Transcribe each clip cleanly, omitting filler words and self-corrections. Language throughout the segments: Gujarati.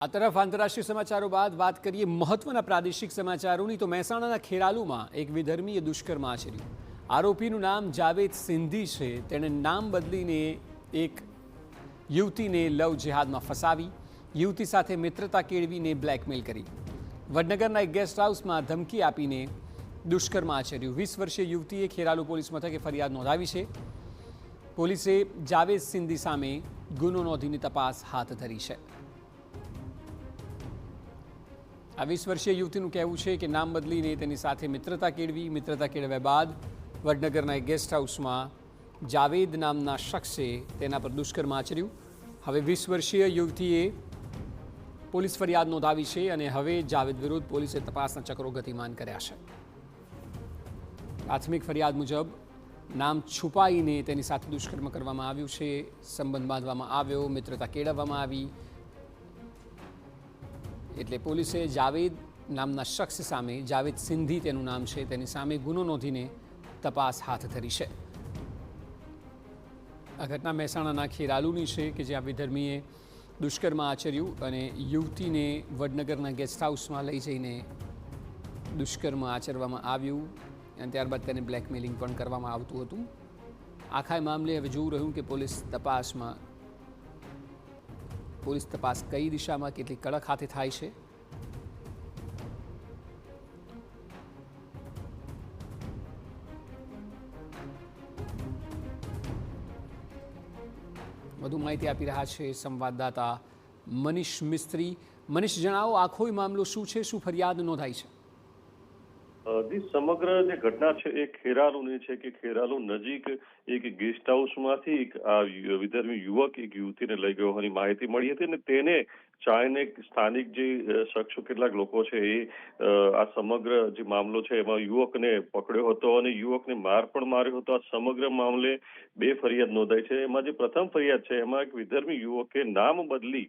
આ તરફ આંતરરાષ્ટ્રીય સમાચારો બાદ વાત કરીએ મહત્વના પ્રાદેશિક સમાચારોની તો મહેસાણાના ખેરાલુમાં એક વિધર્મીય દુષ્કર્મ આચર્યું। આરોપીનું નામ જાવેદ સિંધી છે। તેણે નામ બદલીને એક યુવતીને લવ જેહાદમાં ફસાવી, યુવતી સાથે મિત્રતા કેળવીને બ્લેકમેલ કરી, વડનગરના એક ગેસ્ટ હાઉસમાં ધમકી આપીને દુષ્કર્મ આચર્યું। 20 વર્ષીય યુવતીએ ખેરાલુ પોલીસ મથકે ફરિયાદ નોંધાવી છે। પોલીસે જાવેદ સિંધી સામે ગુનો નોંધીને તપાસ હાથ ધરી છે। આ 20 વર્ષીય યુવતીનું કહેવું છે કે નામ બદલીને તેની સાથે મિત્રતા કેળવી, મિત્રતા કેળવ્યા બાદ વડનગરના એક ગેસ્ટ હાઉસમાં જાવેદ નામના શખ્સે તેના પર દુષ્કર્મ આચર્યું। હવે 20 વર્ષીય યુવતીએ પોલીસ ફરિયાદ નોંધાવી છે અને હવે જાવેદ વિરુદ્ધ પોલીસે તપાસના ચક્રો ગતિમાન કર્યા છે। પ્રાથમિક ફરિયાદ મુજબ નામ છુપાઈને તેની સાથે દુષ્કર્મ કરવામાં આવ્યું છે, સંબંધ બાંધવામાં આવ્યો, મિત્રતા કેળવવામાં આવી, એટલે પોલીસે જાવેદ નામના શખ્સ સામે, જાવેદ સિંધી તેનું નામ છે, તેની સામે ગુનો નોંધીને તપાસ હાથ ધરી છે। આ ઘટના મહેસાણાના ખેરાલુની છે કે જ્યાં વિધર્મીએ દુષ્કર્મ આચર્યું અને યુવતીને વડનગરના ગેસ્ટ હાઉસમાં લઈ જઈને દુષ્કર્મ આચરવામાં આવ્યું અને ત્યારબાદ તેને બ્લેકમેલિંગ પણ કરવામાં આવતું હતું। આખા મામલે હવે જોવું રહ્યું કે પોલીસ તપાસ કઈ દિશામાં કેટલી કડક હાથે થાય છે। વધુ માહિતી આપી રહ્યા છે સંવાદદાતા મનીષ મિસ્ત્રી। મનીષ, જણાવો આખો મામલો શું છે, શું ફરિયાદ નોંધાઈ છે? સમગ્ર જે ઘટના છે એ ખેરાલુની છે કે ખેરાલુ નજીક એક ગેસ્ટ હાઉસમાંથી એક વિધર્મી યુવક એક યુવતીને લઈ ગયો હોવાની માહિતી મળી હતી અને તેને ચાહીને સ્થાનિક જે શખ્સો કેટલાક લોકો છે એ આ સમગ્ર જે મામલો છે એમાં યુવકને પકડ્યો હતો અને યુવકને માર પણ માર્યો હતો। આ સમગ્ર મામલે 2 ફરિયાદ નોંધાઈ છે। એમાં જે પ્રથમ ફરિયાદ છે એમાં એક વિધર્મી યુવકે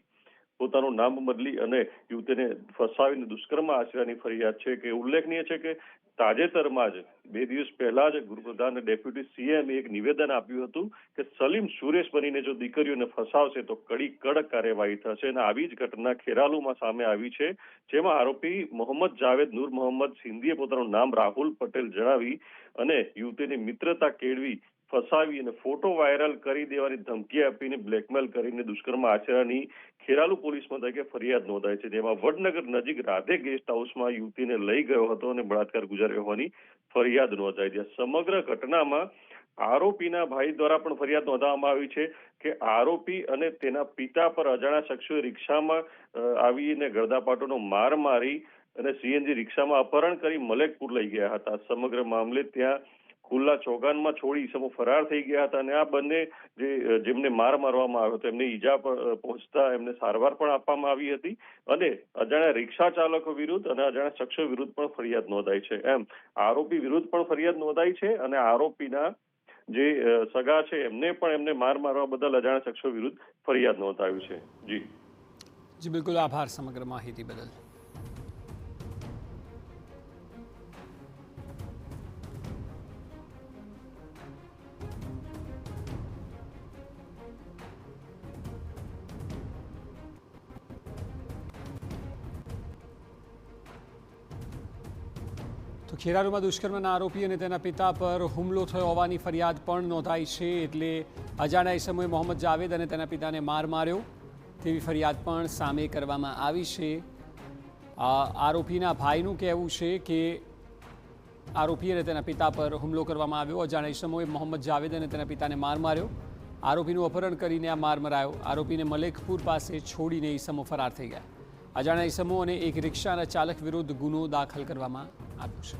પોતાનું નામ બદલી અને યુવતીને ફસાવીને દુષ્કર્મ આચર્યાની ફરિયાદ છે। કે ઉલ્લેખનીય છે કે તાજેતરમાં જ 2 દિવસ પહેલા જ ગૃહપ્રધાન ડેપ્યુટી સીએમ એક નિવેદન આપ્યું હતું કે સલીમ સુરેશ બનીને જો દીકરીઓને ફસાવશે તો કડક કાર્યવાહી થશે અને આવી જ ઘટના ખેરાલુમાં સામે આવી છે, જેમાં આરોપી મોહમ્મદ જાવેદ નૂર મોહમ્મદ સિંધીએ પોતાનું નામ રાહુલ પટેલ જણાવી અને યુવતીની મિત્રતા કેળવી, ફસાવી અને ફોટો વાયરલ કરી દેવાની ધમકી આપીને બ્લેકમેલ કરીને દુષ્કર્મ આચર્યાની ખેરાલુ પોલીસ મથકે ફરિયાદ નોંધાઈ છે, જેમાં વડનગર નજીક રાધે ગેસ્ટ હાઉસમાં યુવતીને લઈ ગયો હતો અને બળાત્કાર ગુજાર્યો હોવાની ફરિયાદ નોંધાઈ છે। સમગ્ર ઘટનામાં આરોપીના ભાઈ દ્વારા પણ ફરિયાદ નોંધવામાં આવી છે કે આરોપી અને તેના પિતા પર અજાણ્યા શખ્સોએ રિક્ષામાં આવીને ગળદાપાટોનો માર મારી અને સીએનજી રિક્ષામાં અપહરણ કરી મલેકપુર લઈ ગયા હતા। સમગ્ર મામલે ત્યાં ખુલ્લા ચોગાનમાં છોડી ઈસમો ફરાર થઈ ગયા હતા અને આ બંને જેમને માર મારવામાં આવ્યો હતો એમને ઈજા પહોંચતા એમને સારવાર પણ આપવામાં આવી હતી અને અજાણ્યા રિક્ષા ચાલકો વિરુદ્ધ અને અજાણ્યા શખ્સો વિરુદ્ધ પણ ફરિયાદ નોંધાઈ છે। એમ આરોપી વિરુદ્ધ પણ ફરિયાદ નોંધાઈ છે અને આરોપીના જે સગા છે એમને માર મારવા બદલ અજાણ્યા શખ્સો વિરુદ્ધ ફરિયાદ નોંધાવી છે। જી બિલકુલ, આભાર સમગ્ર માહિતી બદલ। તો ખેરાલુમાં દુષ્કર્મના આરોપી અને તેના પિતા પર હુમલો થયો હોવાની ફરિયાદ પણ નોંધાઈ છે, એટલે અજાણ્યા ઇસમોએ મોહમ્મદ જાવેદ અને તેના પિતાને માર માર્યો તેવી ફરિયાદ પણ સામે કરવામાં આવી છે। આરોપીના ભાઈનું કહેવું છે કે આરોપી અને તેના પિતા પર હુમલો કરવામાં આવ્યો, અજાણ્યા ઇસમોએ મોહમ્મદ જાવેદ અને તેના પિતાને માર માર્યો, આરોપીનું અપહરણ કરીને આ માર મરાયો, આરોપીને મલેકપુર પાસે છોડીને ઇસમો ફરાર થઈ ગયા। અજાણ્યા ઇસમો અને એક રિક્ષાના ચાલક વિરુદ્ધ ગુનો દાખલ કરવામાં આવ્યો છે।